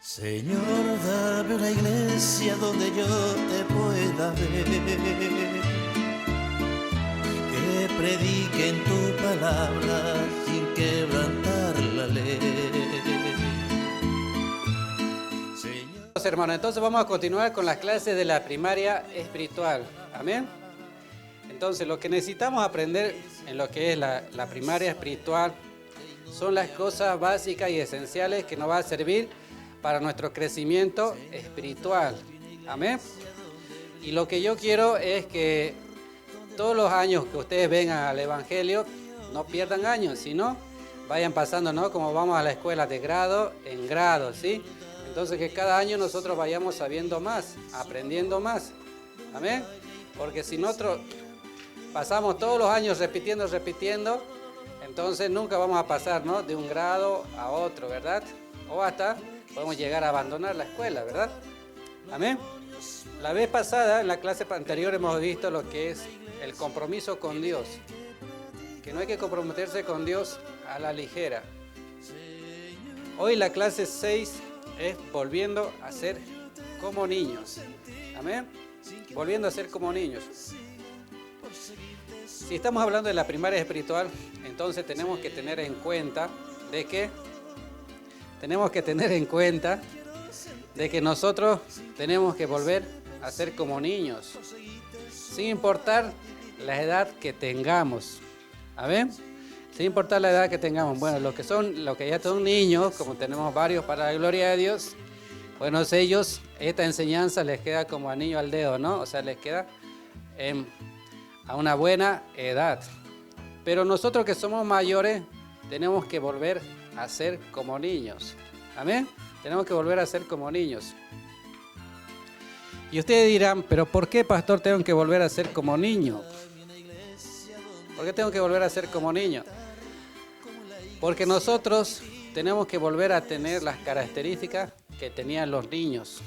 Señor, dame una iglesia donde yo te pueda ver, que predique en tu palabra sin quebrantar la ley. Señor. Hermanos, entonces vamos a continuar con las clases de la primaria espiritual. Amén. Entonces, lo que necesitamos aprender en lo que es la primaria espiritual son las cosas básicas y esenciales que nos va a servir para nuestro crecimiento espiritual. Amén. Y lo que yo quiero es que todos los años que ustedes vengan al Evangelio, no pierdan años, sino vayan pasando, ¿no? Como vamos a la escuela de grado en grado, ¿sí? Entonces que cada año nosotros vayamos sabiendo más, aprendiendo más. Amén. Porque si nosotros pasamos todos los años repitiendo, entonces nunca vamos a pasar, ¿no? De un grado a otro, ¿verdad? O hasta podemos llegar a abandonar la escuela, ¿verdad? Amén. La vez pasada, en la clase anterior, hemos visto lo que es el compromiso con Dios. Que no hay que comprometerse con Dios a la ligera. Hoy la clase 6 es volviendo a ser como niños. Amén. Volviendo a ser como niños. Si estamos hablando de la primaria espiritual, entonces tenemos que tener en cuenta de que nosotros tenemos que volver a ser como niños, sin importar la edad que tengamos. ¿Amén? Sin importar la edad que tengamos. Bueno, los que ya son niños, como tenemos varios para la gloria de Dios, bueno, ellos, esta enseñanza les queda como anillo al dedo, ¿no? O sea, les queda a una buena edad. Pero nosotros que somos mayores, tenemos que volver a ser como niños. Amén. Tenemos que volver a ser como niños. Y ustedes dirán, pero ¿por qué, pastor, tengo que volver a ser como niño? ¿Por qué tengo que volver a ser como niño? Porque nosotros tenemos que volver a tener las características que tenían los niños.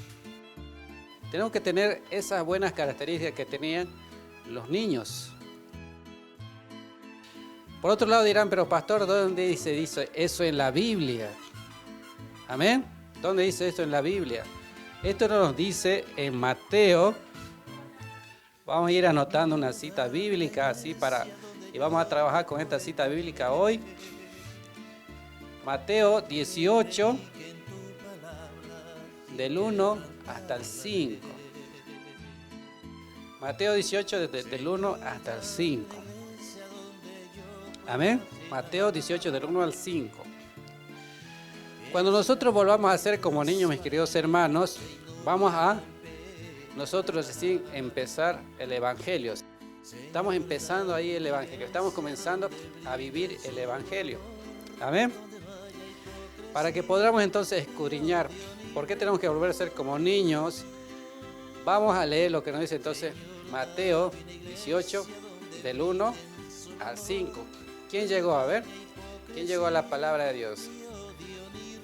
Tenemos que tener esas buenas características que tenían los niños. Por otro lado dirán, pero pastor, ¿dónde dice eso en la Biblia? Amén. ¿Dónde dice esto en la Biblia? Esto nos dice en Mateo. Vamos a ir anotando una cita bíblica y vamos a trabajar con esta cita bíblica hoy. Mateo 18, del 1 hasta el 5. Mateo 18, del 1 hasta el 5. Amén. Mateo 18, del 1 al 5. Cuando nosotros volvamos a ser como niños, mis queridos hermanos, vamos a nosotros recién empezar el Evangelio. Estamos empezando ahí el Evangelio. Estamos comenzando a vivir el Evangelio. Amén. Para que podamos entonces escudriñar por qué tenemos que volver a ser como niños, vamos a leer lo que nos dice entonces Mateo 18, del 1 al 5. ¿Quién llegó? A ver. ¿Quién llegó a la palabra de Dios?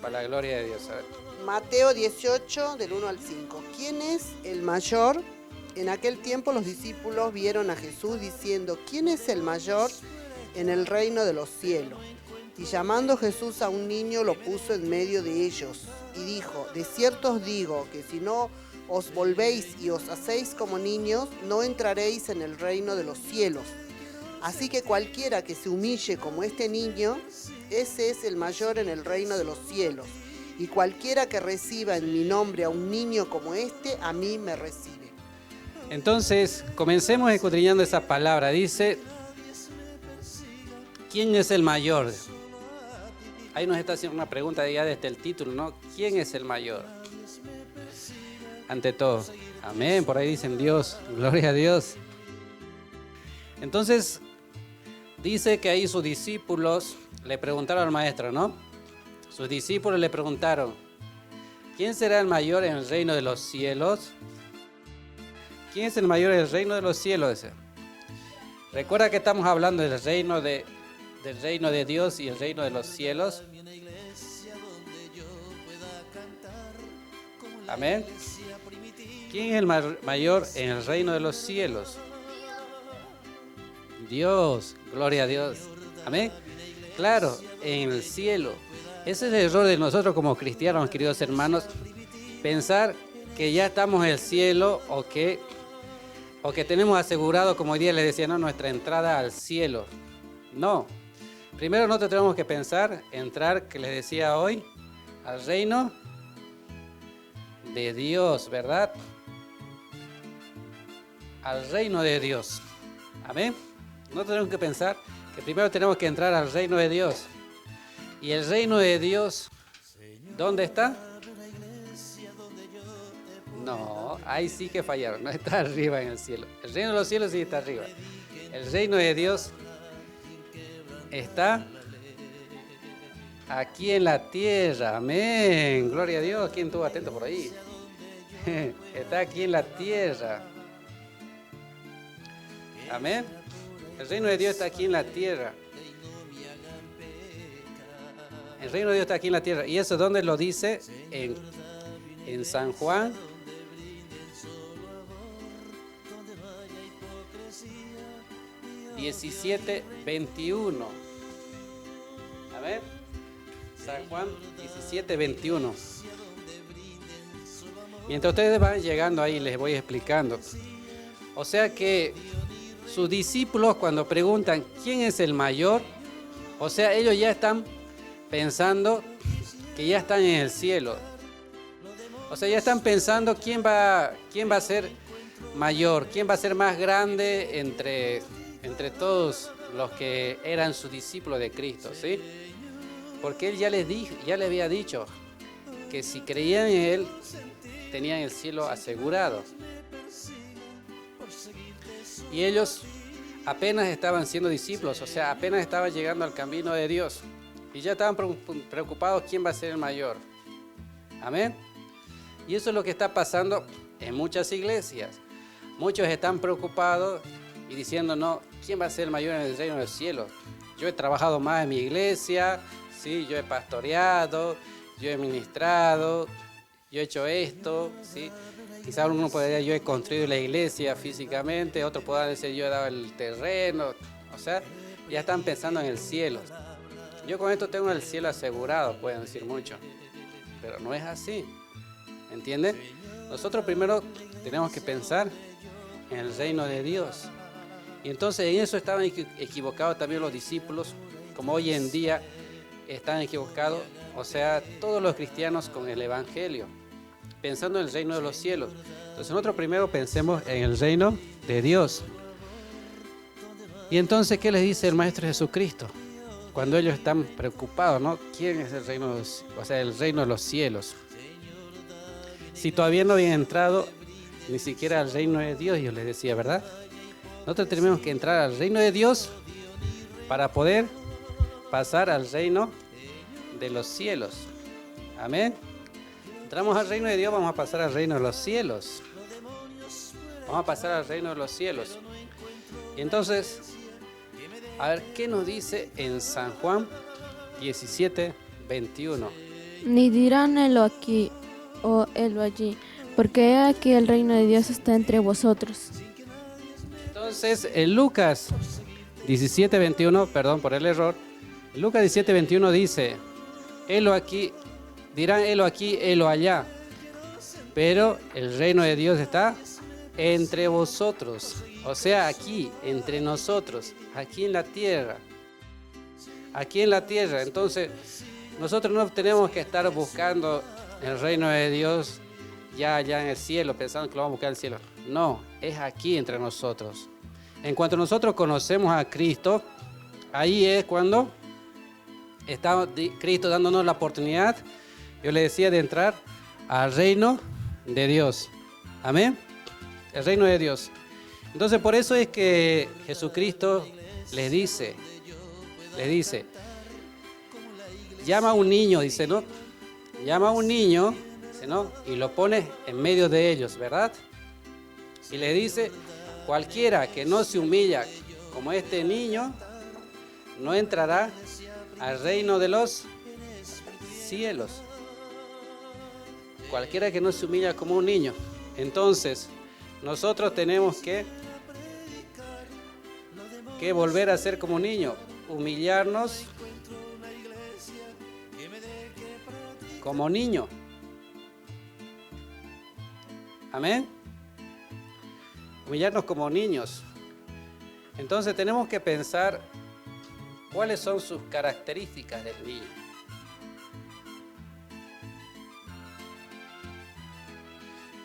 Para la gloria de Dios. A ver. Mateo 18, del 1 al 5. ¿Quién es el mayor? En aquel tiempo los discípulos vieron a Jesús diciendo, ¿quién es el mayor en el reino de los cielos? Y llamando Jesús a un niño, lo puso en medio de ellos y dijo, de cierto os digo que si no os volvéis y os hacéis como niños, no entraréis en el reino de los cielos. Así que cualquiera que se humille como este niño, ese es el mayor en el reino de los cielos. Y cualquiera que reciba en mi nombre a un niño como este, a mí me recibe. Entonces, comencemos escudriñando esa palabra. Dice, ¿quién es el mayor? Ahí nos está haciendo una pregunta ya desde el título, ¿no? ¿Quién es el mayor? Ante todo. Amén. Por ahí dicen Dios. Gloria a Dios. Entonces, dice que ahí sus discípulos le preguntaron al maestro, ¿no? Sus discípulos le preguntaron, ¿quién será el mayor en el reino de los cielos? ¿Quién es el mayor en el reino de los cielos? Recuerda que estamos hablando del reino de Dios y el reino de los cielos. Amén. ¿Quién es el mayor en el reino de los cielos? Dios, gloria a Dios. Amén. Claro, en el cielo. Ese es el error de nosotros como cristianos, queridos hermanos, pensar que ya estamos en el cielo o que tenemos asegurado, como hoy día les decía, ¿no?, nuestra entrada al cielo. No. Primero nosotros tenemos que pensar, entrar, que les decía hoy, al reino de Dios, ¿verdad? Al reino de Dios. Amén. Nosotros tenemos que pensar que primero tenemos que entrar al reino de Dios. ¿Y el reino de Dios dónde está? No, ahí sí que fallaron, no está arriba en el cielo. El reino de los cielos sí está arriba. El reino de Dios está aquí en la tierra. Amén. Gloria a Dios. ¿Quién estuvo atento por ahí? Está aquí en la tierra. Amén. El reino de Dios está aquí en la tierra. El reino de Dios está aquí en la tierra. ¿Y eso dónde lo dice? En San Juan. ...17, 21. A ver. San Juan 17, 21. Mientras ustedes van llegando ahí, les voy explicando. O sea que sus discípulos, cuando preguntan quién es el mayor, o sea, ellos ya están pensando que ya están en el cielo. O sea, ya están pensando quién va a ser mayor, quién va a ser más grande entre todos los que eran sus discípulos de Cristo, ¿sí? Porque Él ya les había dicho que si creían en Él, tenían el cielo asegurado. Y ellos apenas estaban siendo discípulos, o sea, apenas estaban llegando al camino de Dios. Y ya estaban preocupados quién va a ser el mayor. Amén. Y eso es lo que está pasando en muchas iglesias. Muchos están preocupados y diciendo, no, ¿quién va a ser el mayor en el reino del cielo? Yo he trabajado más en mi iglesia, sí, yo he pastoreado, yo he ministrado, yo he hecho esto, sí. Quizás uno podría decir, yo he construido la iglesia físicamente, otro podrá decir, yo he dado el terreno. O sea, ya están pensando en el cielo. Yo con esto tengo el cielo asegurado, pueden decir mucho, pero no es así, ¿entienden? Nosotros primero tenemos que pensar en el reino de Dios. Y entonces en eso estaban equivocados también los discípulos, como hoy en día están equivocados, o sea, todos los cristianos con el evangelio, pensando en el reino de los cielos. Entonces nosotros primero pensemos en el reino de Dios. Y entonces, ¿qué les dice el Maestro Jesucristo? Cuando ellos están preocupados, ¿no? ¿Quién es el reino el reino de los cielos? Si todavía no habían entrado ni siquiera al reino de Dios, yo les decía, ¿verdad? Nosotros tenemos que entrar al reino de Dios para poder pasar al reino de los cielos. Amén. Entramos al reino de Dios, vamos a pasar al reino de los cielos. Vamos a pasar al reino de los cielos. Y entonces, a ver, ¿qué nos dice en San Juan 17, 21? Ni dirán helo aquí o helo allí, porque he aquí el reino de Dios está entre vosotros. Entonces, en Lucas 17, 21, perdón por el error, en Lucas 17, 21 dice, helo aquí, dirán helo aquí, helo allá, pero el reino de Dios está entre vosotros, o sea, aquí, entre nosotros, aquí en la tierra. Aquí en la tierra. Entonces, nosotros no tenemos que estar buscando el reino de Dios ya allá en el cielo, pensando que lo vamos a buscar en el cielo. No, es aquí entre nosotros. En cuanto nosotros conocemos a Cristo, ahí es cuando está Cristo dándonos la oportunidad, yo le decía, de entrar al reino de Dios. Amén. El reino de Dios. Entonces, por eso es que Jesucristo les dice, llama a un niño, dice, ¿no? Llama a un niño, dice, ¿no? Y lo pone en medio de ellos, ¿verdad? Y le dice, cualquiera que no se humilla como este niño, no entrará al reino de los cielos. Cualquiera que no se humilla como un niño. Entonces, nosotros tenemos que volver a ser como niños, humillarnos como niño. Amén. Humillarnos como niños. Entonces tenemos que pensar cuáles son sus características del niño.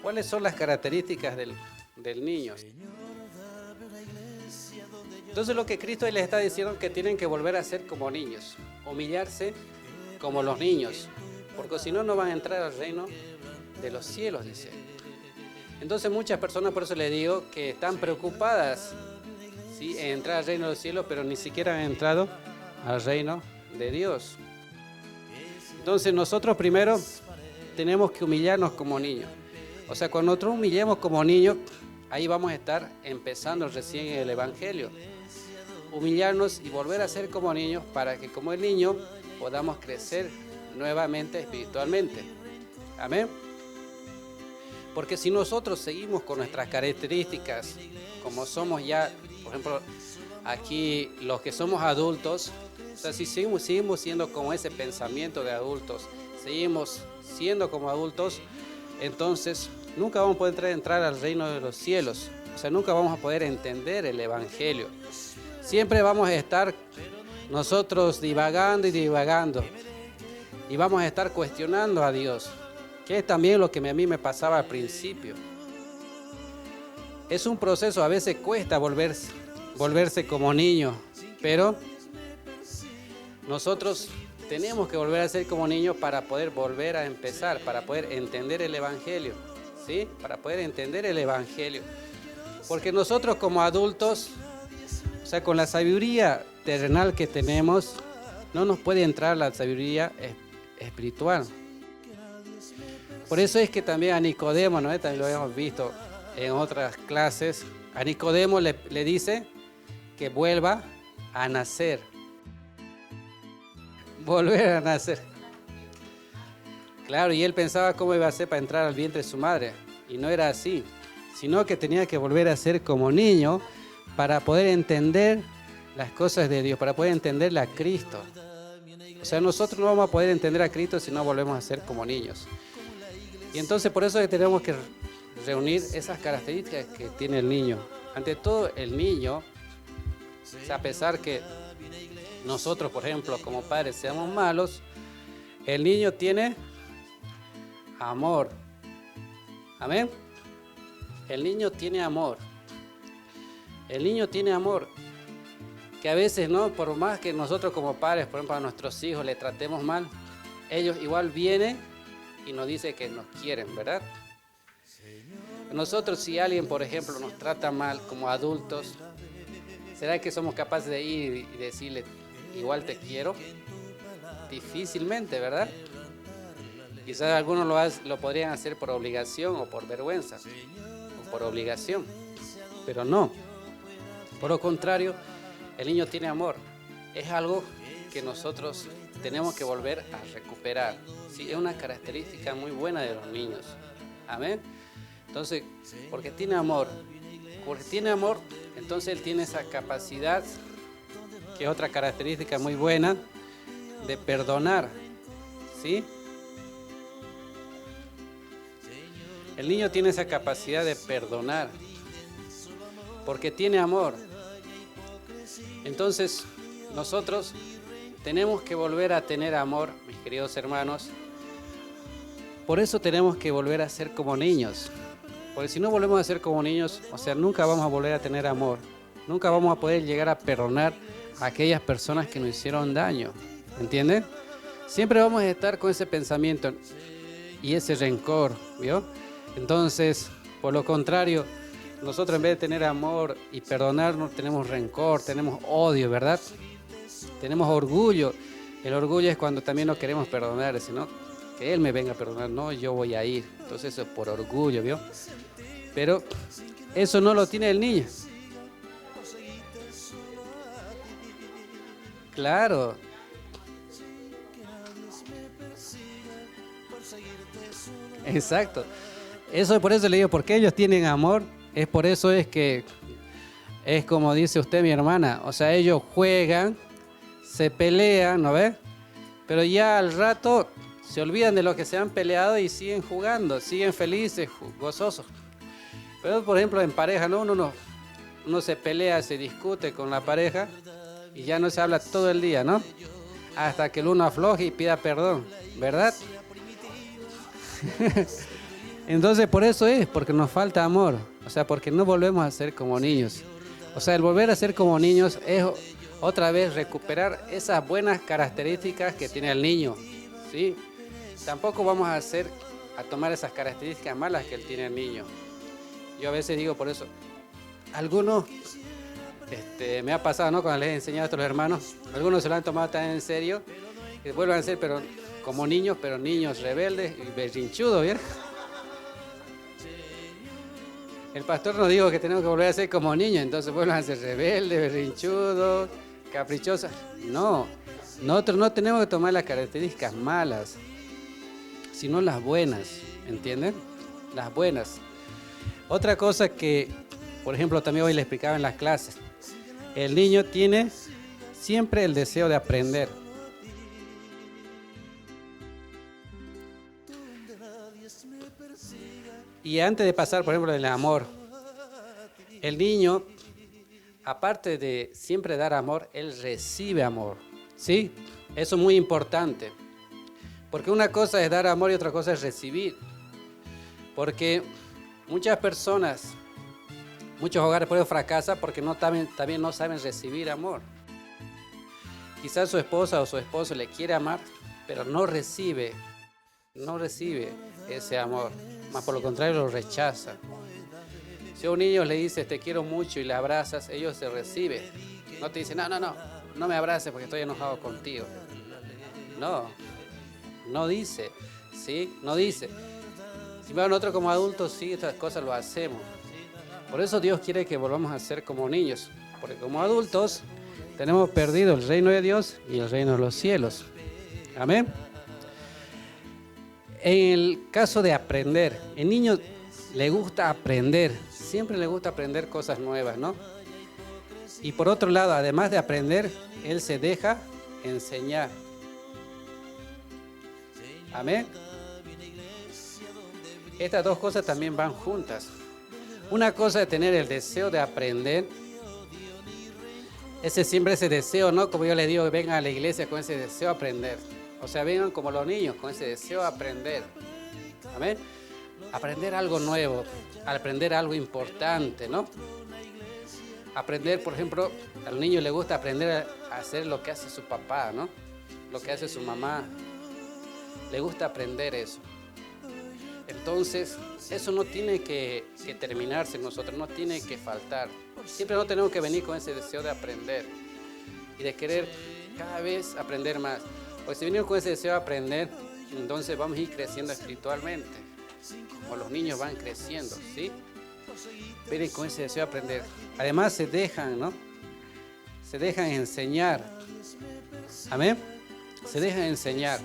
¿Cuáles son las características del niño? Entonces lo que Cristo les está diciendo es que tienen que volver a ser como niños, humillarse como los niños, porque si no, no van a entrar al reino de los cielos, dice. Entonces muchas personas, por eso les digo, que están preocupadas, ¿sí?, en entrar al reino de los cielos, pero ni siquiera han entrado al reino de Dios. Entonces nosotros primero tenemos que humillarnos como niños. O sea, cuando nosotros humillemos como niños, ahí vamos a estar empezando recién el Evangelio. Humillarnos y volver a ser como niños para que como el niño podamos crecer nuevamente espiritualmente. Amén. Porque si nosotros seguimos con nuestras características, como somos ya, por ejemplo, aquí los que somos adultos, o sea, si seguimos siendo como ese pensamiento de adultos, seguimos siendo como adultos, entonces nunca vamos a poder entrar al reino de los cielos. O sea, nunca vamos a poder entender el Evangelio. Siempre vamos a estar nosotros divagando y divagando. Y vamos a estar cuestionando a Dios, que es también lo que a mí me pasaba al principio. Es un proceso, a veces cuesta volverse como niño, pero nosotros tenemos que volver a ser como niños para poder volver a empezar, para poder entender el Evangelio, ¿sí? Para poder entender el Evangelio. Porque nosotros como adultos, o sea, con la sabiduría terrenal que tenemos, no nos puede entrar la sabiduría espiritual. Por eso es que también a Nicodemo, ¿no?, también lo hemos visto en otras clases, a Nicodemo le dice que vuelva a nacer. Volver a nacer. Claro, y él pensaba cómo iba a ser para entrar al vientre de su madre. Y no era así, sino que tenía que volver a ser como niño para poder entender las cosas de Dios, para poder entenderle a Cristo. O sea, nosotros no vamos a poder entender a Cristo si no volvemos a ser como niños. Y entonces por eso tenemos que reunir esas características que tiene el niño. Ante todo, el niño, o sea, a pesar que nosotros, por ejemplo, como padres seamos malos, el niño tiene amor. Amén. El niño tiene amor. El niño tiene amor. Que a veces, ¿no?, por más que nosotros como padres, por ejemplo, a nuestros hijos le tratemos mal, ellos igual vienen y nos dicen que nos quieren, ¿verdad? Nosotros, si alguien, por ejemplo, nos trata mal como adultos, ¿será que somos capaces de ir y decirle, igual te quiero? Difícilmente, ¿verdad? Quizás algunos lo podrían hacer por obligación o por vergüenza, o por obligación, pero no. Por lo contrario, el niño tiene amor. Es algo que nosotros tenemos que volver a recuperar. Sí, es una característica muy buena de los niños. Amén. Entonces, porque tiene amor, entonces él tiene esa capacidad, que es otra característica muy buena, de perdonar. ¿Sí? El niño tiene esa capacidad de perdonar, porque tiene amor. Entonces, nosotros tenemos que volver a tener amor, mis queridos hermanos. Por eso tenemos que volver a ser como niños. Porque si no volvemos a ser como niños, o sea, nunca vamos a volver a tener amor. Nunca vamos a poder llegar a perdonar a aquellas personas que nos hicieron daño. ¿Entienden? Siempre vamos a estar con ese pensamiento y ese rencor, ¿vio? Entonces, por lo contrario, nosotros en vez de tener amor y perdonarnos, tenemos rencor, tenemos odio, ¿verdad? Tenemos orgullo. El orgullo es cuando también no queremos perdonar, sino que Él me venga a perdonar, no, yo voy a ir. Entonces eso es por orgullo, ¿vio? Pero eso no lo tiene el niño. Claro. Exacto. Eso, por eso le digo, porque ellos tienen amor, es por eso es que es como dice usted, mi hermana, o sea, ellos juegan, se pelean, ¿no ve? Pero ya al rato se olvidan de lo que se han peleado y siguen jugando, siguen felices, gozosos. Pero por ejemplo en pareja, ¿no? Uno se pelea, se discute con la pareja y ya no se habla todo el día, ¿no? Hasta que el uno afloje y pida perdón, ¿verdad? Entonces por eso es, porque nos falta amor, o sea, porque no volvemos a ser como niños. O sea, el volver a ser como niños es otra vez recuperar esas buenas características que tiene el niño, ¿sí? Tampoco vamos a tomar esas características malas que tiene el niño. Yo a veces digo por eso, algunos, me ha pasado, ¿no? Cuando les he enseñado esto a los hermanos, algunos se lo han tomado tan en serio, que vuelvan a ser pero como niños, pero niños rebeldes y berrinchudos, ¿bien? El pastor nos dijo que tenemos que volver a ser como niños, entonces vuelvan a ser rebeldes, berrinchudos, caprichosos. No, nosotros no tenemos que tomar las características malas, sino las buenas, ¿entienden? Las buenas. Otra cosa que, por ejemplo, también hoy le explicaba en las clases, el niño tiene siempre el deseo de aprender. Y antes de pasar, por ejemplo, el amor, el niño, aparte de siempre dar amor, él recibe amor, ¿sí? Eso es muy importante, porque una cosa es dar amor y otra cosa es recibir. Porque muchas personas, muchos hogares por eso fracasan porque también no saben recibir amor. Quizás su esposa o su esposo le quiere amar, pero no recibe ese amor, más por lo contrario lo rechaza. Si a un niño le dices te quiero mucho y le abrazas, ellos se reciben. No te dicen no me abraces porque estoy enojado contigo. No dice, ¿sí? No dice. Si van nosotros como adultos, sí, estas cosas lo hacemos. Por eso Dios quiere que volvamos a ser como niños, porque como adultos tenemos perdido el reino de Dios y el reino de los cielos. Amén. En el caso de aprender, el niño le gusta aprender, siempre le gusta aprender cosas nuevas, ¿no? Y por otro lado, además de aprender, él se deja enseñar. Amén. Estas dos cosas también van juntas. Una cosa es tener el deseo de aprender, siempre ese deseo, ¿no? Como yo les digo, vengan a la iglesia con ese deseo de aprender. O sea, vengan como los niños, con ese deseo de aprender. Amén. Aprender algo nuevo, aprender algo importante, ¿no? Aprender, por ejemplo, al niño le gusta aprender a hacer lo que hace su papá, ¿no? Lo que hace su mamá. Le gusta aprender eso. Entonces, eso no tiene que terminarse en nosotros, no tiene que faltar. Siempre no tenemos que venir con ese deseo de aprender y de querer cada vez aprender más. Porque si venimos con ese deseo de aprender, entonces vamos a ir creciendo espiritualmente, como los niños van creciendo, ¿sí? Vienen con ese deseo de aprender. Además se dejan, ¿no? Se dejan enseñar. Amén. Se dejan enseñar.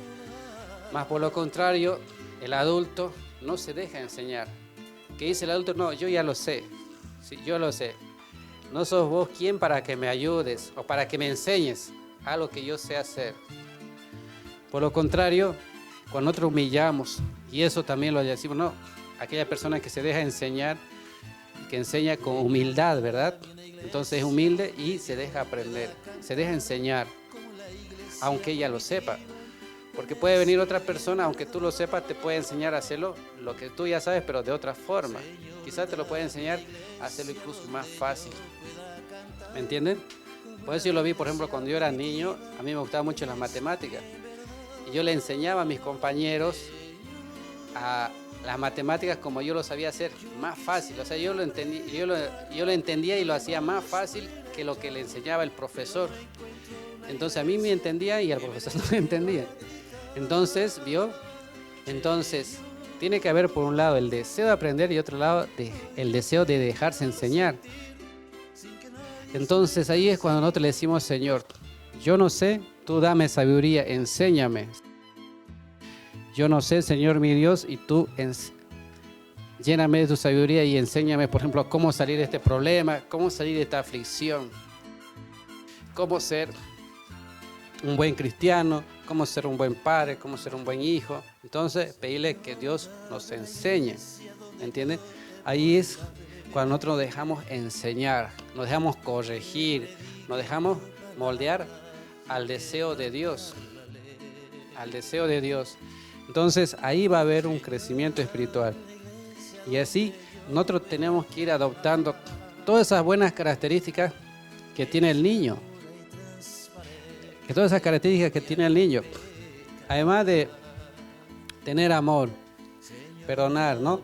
Más por lo contrario, el adulto no se deja enseñar. ¿Qué dice el adulto? No, yo ya lo sé. Sí, yo lo sé. No sos vos quien para que me ayudes o para que me enseñes algo que yo sé hacer. Por lo contrario, cuando nosotros humillamos, y eso también lo decimos, no, aquella persona que se deja enseñar, que enseña con humildad, ¿verdad? Entonces es humilde y se deja aprender, se deja enseñar, aunque ella lo sepa. Porque puede venir otra persona, aunque tú lo sepas, te puede enseñar a hacerlo, lo que tú ya sabes, pero de otra forma. Quizás te lo puede enseñar a hacerlo incluso más fácil. ¿Me entienden? Por eso yo lo vi, por ejemplo, cuando yo era niño, a mí me gustaban mucho las matemáticas. Y yo le enseñaba a mis compañeros a las matemáticas como yo lo sabía hacer, más fácil. O sea, yo lo entendía y lo hacía más fácil que lo que le enseñaba el profesor. Entonces a mí me entendía y al profesor no me entendía. Entonces, ¿vio? Entonces, tiene que haber por un lado el deseo de aprender y otro lado el deseo de dejarse enseñar. Entonces ahí es cuando nosotros le decimos, Señor, yo no sé, tú dame sabiduría, enséñame. Yo no sé, Señor mi Dios, y tú lléname de tu sabiduría y enséñame, por ejemplo, cómo salir de este problema, cómo salir de esta aflicción, cómo ser un buen cristiano, cómo ser un buen padre, cómo ser un buen hijo. Entonces, pedirle que Dios nos enseñe, ¿entiendes? Ahí es cuando nosotros nos dejamos enseñar, nos dejamos corregir, nos dejamos moldear al deseo de Dios, al deseo de Dios. Entonces, ahí va a haber un crecimiento espiritual. Y así, nosotros tenemos que ir adoptando todas esas buenas características que tiene el niño. Que todas esas características que tiene el niño. Además de tener amor, perdonar, ¿no?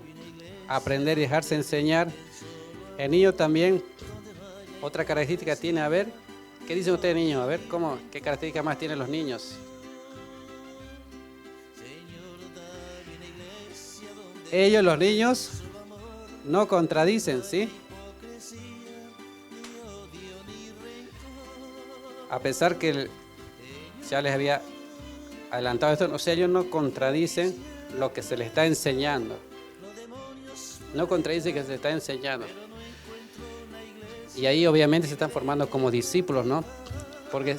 Aprender y dejarse enseñar. El niño también, otra característica tiene, a ver, ¿qué dicen ustedes niños? A ver, ¿qué características más tienen los niños? Ellos, los niños, no contradicen, ¿sí? A pesar que ya les había adelantado esto, o sea, ellos no contradicen lo que se les está enseñando. No contradice que se les está enseñando. Y ahí obviamente se están formando como discípulos, ¿no? Porque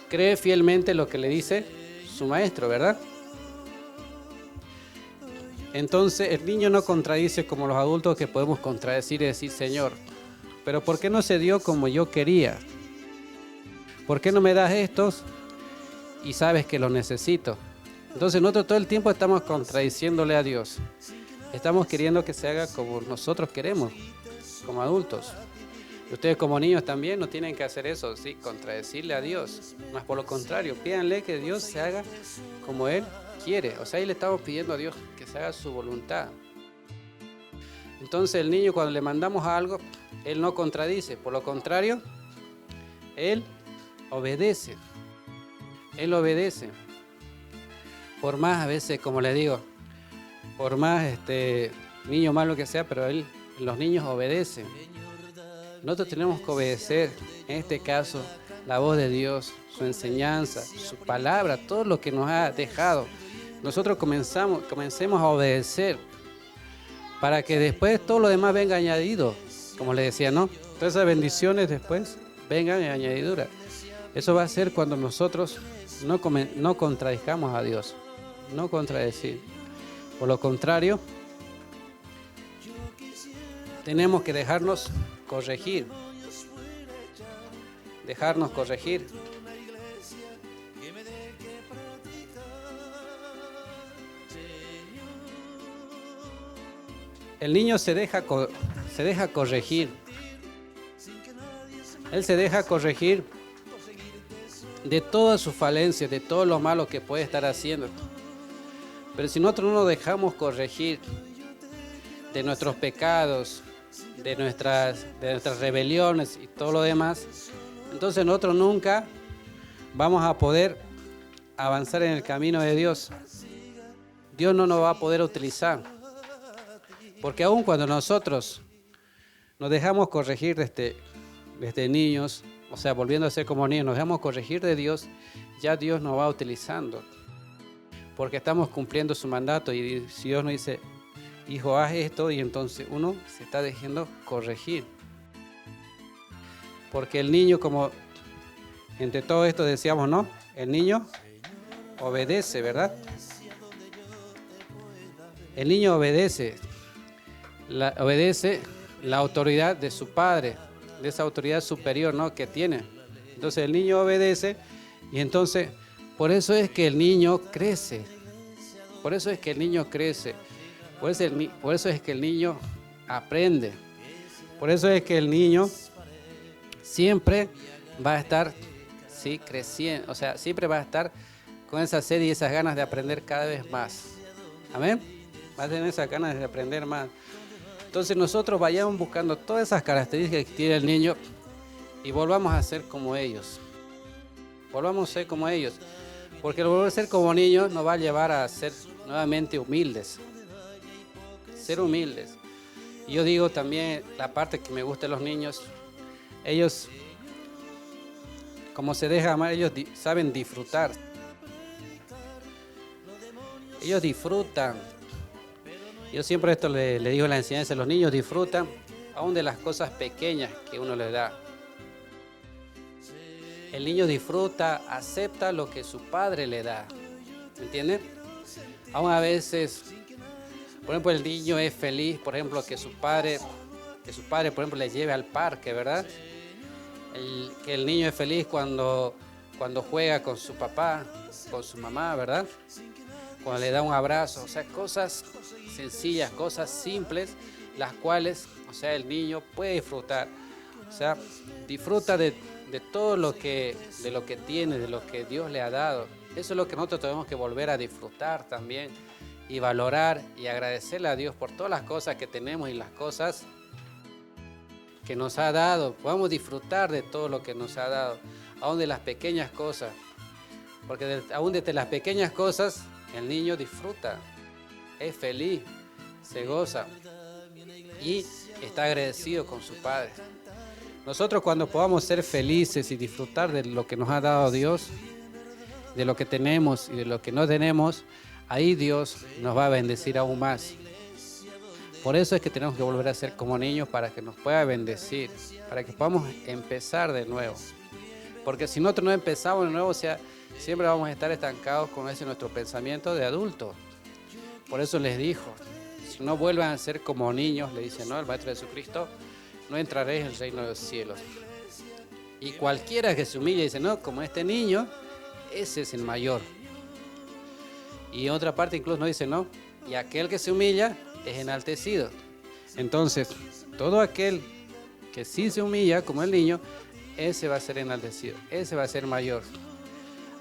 cree fielmente lo que le dice su maestro, ¿verdad? Entonces el niño no contradice como los adultos que podemos contradecir y decir, Señor, pero ¿por qué no se dio como yo quería? ¿Por qué no me das estos y sabes que los necesito? Entonces nosotros todo el tiempo estamos contradiciéndole a Dios. Estamos queriendo que se haga como nosotros queremos, como adultos. Y ustedes como niños también no tienen que hacer eso, ¿sí? Contradecirle a Dios. Más por lo contrario, pídanle que Dios se haga como Él quiere. O sea, ahí le estamos pidiendo a Dios que se haga su voluntad. Entonces el niño cuando le mandamos algo, Él no contradice. Por lo contrario, Él obedece. Él obedece. Por más a veces, como le digo, por más niño malo que sea, pero los niños obedecen. Nosotros tenemos que obedecer, en este caso, la voz de Dios, su enseñanza, su palabra, todo lo que nos ha dejado. Nosotros comencemos a obedecer para que después todo lo demás venga añadido, como le decía, ¿no? Todas esas bendiciones después vengan en añadidura. Eso va a ser cuando nosotros no contradijamos a Dios, no contradecir. Por lo contrario, tenemos que dejarnos corregir. Dejarnos corregir. El niño se deja corregir. Él se deja corregir de todas sus falencias, de todo lo malo que puede estar haciendo. Pero si nosotros no nos dejamos corregir de nuestros pecados, de nuestras rebeliones y todo lo demás, entonces nosotros nunca vamos a poder avanzar en el camino de Dios. Dios no nos va a poder utilizar. Porque aun cuando nosotros nos dejamos corregir desde niños, o sea, volviendo a ser como niños, nos dejamos corregir de Dios, ya Dios nos va utilizando. Porque estamos cumpliendo su mandato y si Dios nos dice, hijo, haz esto, y entonces uno se está dejando corregir. Porque el niño, como entre todo esto decíamos, ¿no? El niño obedece, ¿verdad? El niño obedece la autoridad de su padre, de esa autoridad superior, ¿no? Que tiene. Entonces el niño obedece y entonces por eso es que el niño crece. Por eso es que el niño crece. Por eso es que el niño aprende. Por eso es que el niño siempre va a estar, sí, creciendo. O sea, siempre va a estar con esa sed y esas ganas de aprender cada vez más. Amén. Va a tener esas ganas de aprender más. Entonces nosotros vayamos buscando todas esas características que tiene el niño y volvamos a ser como ellos. Volvamos a ser como ellos. Porque el volver a ser como niños nos va a llevar a ser nuevamente humildes. Ser humildes. Y yo digo también la parte que me gusta de los niños. Ellos, como se deja amar, ellos saben disfrutar. Ellos disfrutan. Yo siempre esto le digo en la enseñanza, los niños disfrutan aún de las cosas pequeñas que uno les da. el niño disfruta, acepta lo que su padre le da. ¿Me entiende? Aún a veces, por ejemplo, el niño es feliz, por ejemplo, que su padre, por ejemplo, le lleve al parque, ¿verdad? Que el niño es feliz cuando juega con su papá, con su mamá, ¿verdad? Cuando le da un abrazo, o sea, cosas sencillas, cosas simples, las cuales, o sea, el niño puede disfrutar, o sea, disfruta de todo lo que tiene, de lo que Dios le ha dado. Eso es lo que nosotros tenemos que volver a disfrutar también y valorar y agradecerle a Dios por todas las cosas que tenemos y las cosas que nos ha dado. Podamos disfrutar de todo lo que nos ha dado, aún de las pequeñas cosas, porque aún desde las pequeñas cosas el niño disfruta, es feliz, se goza y está agradecido con su padre. Nosotros cuando podamos ser felices y disfrutar de lo que nos ha dado Dios, de lo que tenemos y de lo que no tenemos, ahí Dios nos va a bendecir aún más. Por eso es que tenemos que volver a ser como niños para que nos pueda bendecir, para que podamos empezar de nuevo. Porque si nosotros no empezamos de nuevo, o sea, siempre vamos a estar estancados con ese nuestro pensamiento de adulto. Por eso les dijo, si no vuelvan a ser como niños, le dice, ¿no? El Maestro Jesucristo, no entraréis en el reino de los cielos. Y cualquiera que se humille dice, no, como este niño, ese es el mayor. Y en otra parte incluso nos dice, no, y aquel que se humilla es enaltecido. Entonces, todo aquel que sí se humilla como el niño, ese va a ser enaltecido, ese va a ser mayor.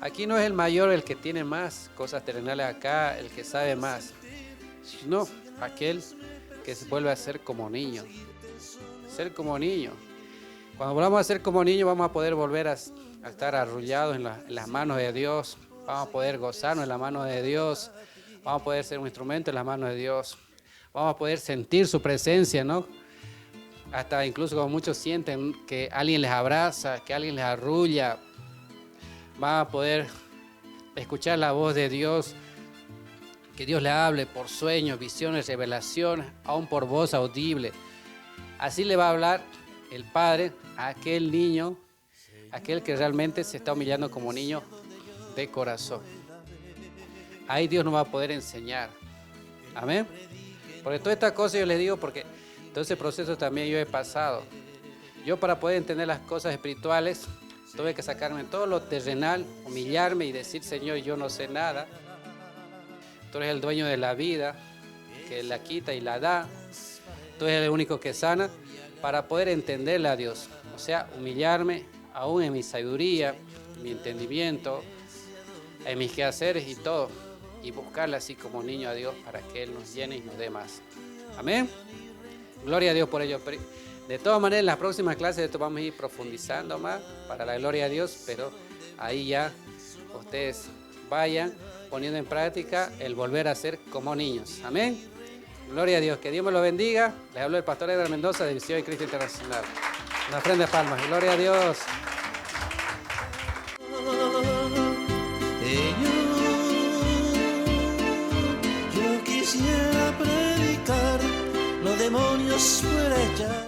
Aquí no es el mayor el que tiene más cosas terrenales acá, el que sabe más, sino aquel que se vuelve a ser como niño. Ser como niño. Cuando volvamos a ser como niño, vamos a poder volver a estar arrullados en las manos de Dios, vamos a poder gozarnos en las manos de Dios, vamos a poder ser un instrumento en las manos de Dios, vamos a poder sentir su presencia, ¿no? Hasta incluso como muchos sienten que alguien les abraza, que alguien les arrulla, van a poder escuchar la voz de Dios, que Dios le hable por sueños, visiones, revelaciones, aún por voz audible. Así le va a hablar el Padre a aquel niño, aquel que realmente se está humillando como niño de corazón. Ahí Dios nos va a poder enseñar. Amén. Porque todas estas cosas yo les digo porque todo ese proceso también yo he pasado. Yo para poder entender las cosas espirituales tuve que sacarme todo lo terrenal, humillarme y decir, Señor, yo no sé nada. Tú eres el dueño de la vida, que la quita y la da. Tú eres el único que sana, para poder entenderle a Dios. O sea, humillarme aún en mi sabiduría, en mi entendimiento, en mis quehaceres y todo. Y buscarle así como niño a Dios para que Él nos llene y nos dé más. Amén. Gloria a Dios por ello. De todas maneras, en las próximas clases de esto vamos a ir profundizando más para la gloria de Dios, pero ahí ya ustedes vayan poniendo en práctica el volver a ser como niños. Amén. Gloria a Dios. Que Dios me lo bendiga. Les hablo el pastor Edgar Mendoza de Visión de Cristo Internacional. Una ofrenda de palmas. Gloria a Dios. Yo quisiera predicar los demonios fuera ya.